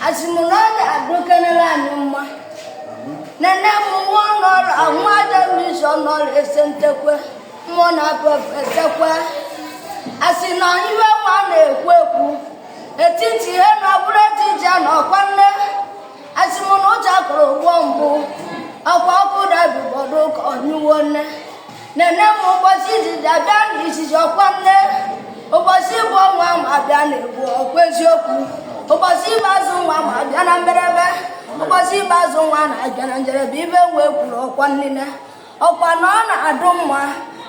Asimunone adukenela nyuma. Nene muwono amada misono lesentekwe. Mona profesekwe. Asina iwe wana ekweku. Etiti he na bureti jana kwanne. Asimuno chakro wombu. Akwa kuda bibodo konyuwone. Nene mubosi jidabani isiso kwanne. Obosi bo nwa mabia na-ebu okweziokwu. Obosi bazu nwa mabia na mberebe. Obosi bazu nwa na-abịa na njerebe ibe wee kwuru ọkwa nnine. Ọkwa na ọ na-adụ mma.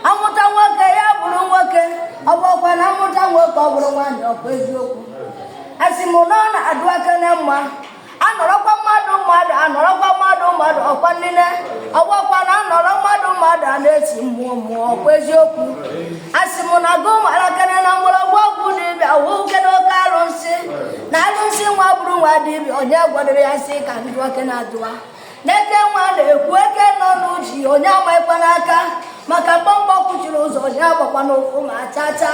Amụta nwoke ya bụrụ nwoke. Ọ bụkwa na amụta nwoke ọ bụrụ nwaanyị ọkwa eziokwu. Asị m na ọ na-adụ aka na mma. Anọrọkwa mmadụ ọkwa nnine. Ọgbakwa na anọrọ mmadụ a na-esi mmụọ ọkwa eziokwu. Asị m na gụ mara kene na mgbọrọgwụ ọgwụ dibịa wụ kene oke arụsị. Na arụsị nwa bụrụ nwa dibịa onye gwadoro ya nsị ka ndị oke na-adụwa. N'eke nwa na-ekwu eke nọ n'uji onye amaghịkwa n'aka. Maka mgbọmgbọ kwuchiri ụzọ onye agbakwa n'ụkwụ ma chacha.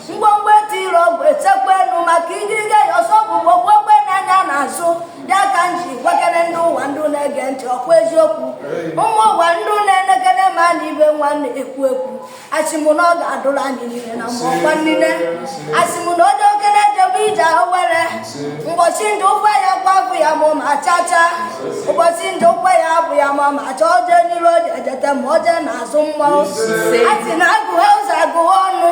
Mgbọmgbọ etiri ọgwụ etekwa enu maka igiriga ya ọsọ bụ gbogbo n'anya n'azụ. Ya ka nji gwakene ndị ụwa ndị na-ege ntị ọkwa eziokwu. Ụmụ ụwa ndị na-enekene ma na ibe nwa na-ekwu ekwu. Asị m na ọ ga-adụrụ anyị niile na mmụọkwa niile. Asị m na onye okene ejebe ije awere. Ụbọchị ndị ụkwa ya kwafụ ya mụ ma chacha. Ụbọchị ndị ụkwa ya abụ ya ma cha oje n'iru oje ejete ma oje n'azụ mmanwụ. Asị na agụghị ụzọ agụghị ọnụ.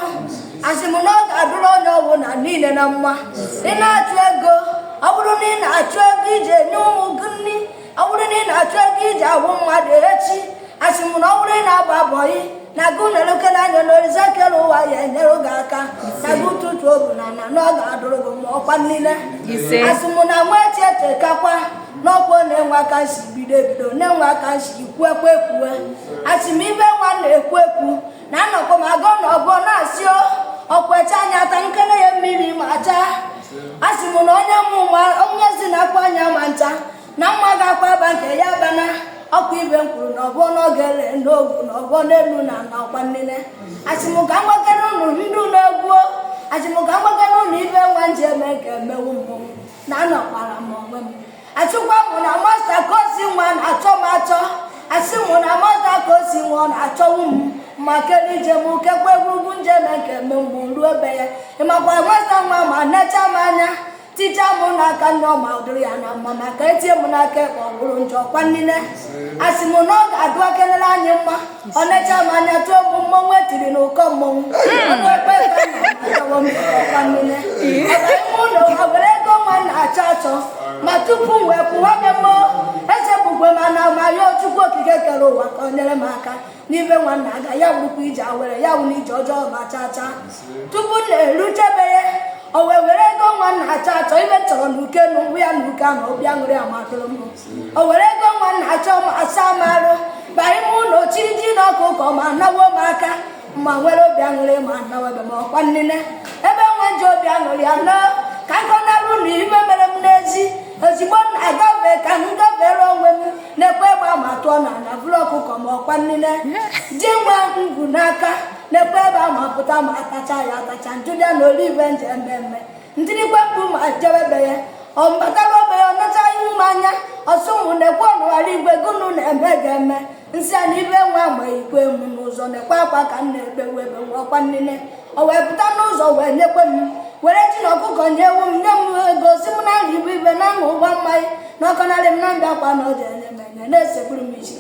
Asị m na ọ ga-adụrụ onye ọbụla niile na mma. Ị na-achụ ego. Ọ bụrụ na ị na-achụ ego ije nye ụmụ gị nri. Ọ bụrụ na ị na-achụ ego ije agwụ mmadụ echi. Asị m na ọ bụrụ ị na-agba abọyị na gụ na-eloke n'anya n'orize kere ụwa ya enyere gị aka. Na gị ụtụtụ obu na ọ ga-adụrụ gị ma ọkwa niile. Asị m na nwa echi etekakwa n'ọkwa na-enwe aka nsi bido ebido na-enwe aka nsi kwuekwa ekwue. Asị m ibe nwa na-ekwu ekwu na anọkwa m agụ na ọgọ na-asị ọkwecha anya ata nkele ya mmiri ma chaa. Asị m na onye si na-akwa anya ma ncha na mma ga-akwa aba nke ya bana. Ọkwa ibe m kwuru na ọbọ n'oge ele n'ogwu na ọbọ n'elu na ọkwa nnene. Asị m ka mgbakere ụnụ ndụ na-egwuo. Asị m ka mgbakere ụnụ ibe nwa nji eme nke emewu mmọnwụ na anọkwara m onwe m. Achịkwa m na masta ka o si nwa na-achọ m achọ. Asị m na masta ka o si nwa ọ na-achọwu m. Maka ije m kekwa egwurugwu njeme nke eme mgbe ruo ebe ya. Ịmakwa masta nwa ma necha m anya. Ticha m n'aka ndị ọma ụdịrị ya na mma maka etinye m n'aka ekpe ọ bụrụ njọ ọkwa niile. Asị m na ọ ga-adụ akelele anyị mma. Ọ necha m anya tụọ m mmọnwụ etiri n'ụkọ mmọnwụ. Ọnụ ekpe ka na-amajawa m ọkwa niile. Ọgaghị m ụlọ ha were ego nwa na-achọ achọ. Ma tupu m wee kwụwa m mmụọ. Echebukwe m na ma ya Chukwu okike kere ụwa ka o nyere m aka. N'ibe nwa na-aga ya wurukwa ije awere ya wụ na ije ọjọọ ma chacha. Tupu m na-eruchebe ya. O wee were ego nwa na-achọ achọ ibe chọrọ n'uke n'ugwu ya n'uke ahụ obi aṅụrị amatụrụ m. O were ego nwa na-achọ m asa m arụ baa ime ụlọ chiri ji na ọkụkọ ma nawo m aka ma nwere obi aṅụrị ma nawebe m ọkwa nnine. Ebe nwa ji obi aṅụrị anọ ka nkọnarụ na ibe mere m n'ezi. Ozigbo na-agafe ka m gafere onwe m na-ekwe egbe ma tụọ na bụrụ ọkụkọ ma ọkwa nnine. Ji nwa ngwu n'aka na-ekwe ebe a ma pụta ma atacha ya atacha njụbịa na olive nje mmemme. Ntirikwe mkpu ma jebebe ya. Ọ mbatara obe ya ọ nacha ihu m anya. Ọsụmụ na-ekwe ọnụghara igwe gụnụ na-eme ga-eme. Nsị a na ibe nwa ma ikwe m n'ụzọ na-ekwe akwa ka m na-ekpewe ebe ọkwa nnine. O wee pụta n'ụzọ wee nyekwe m. Were ji na ọkụkọ nye ewu m nye m ego si m na nri ibu ibe na aṅụ ụgwọ mmanya na ọkọnarị m na mbịa kwa na ọ dị enye m enye na-esegburu m isi.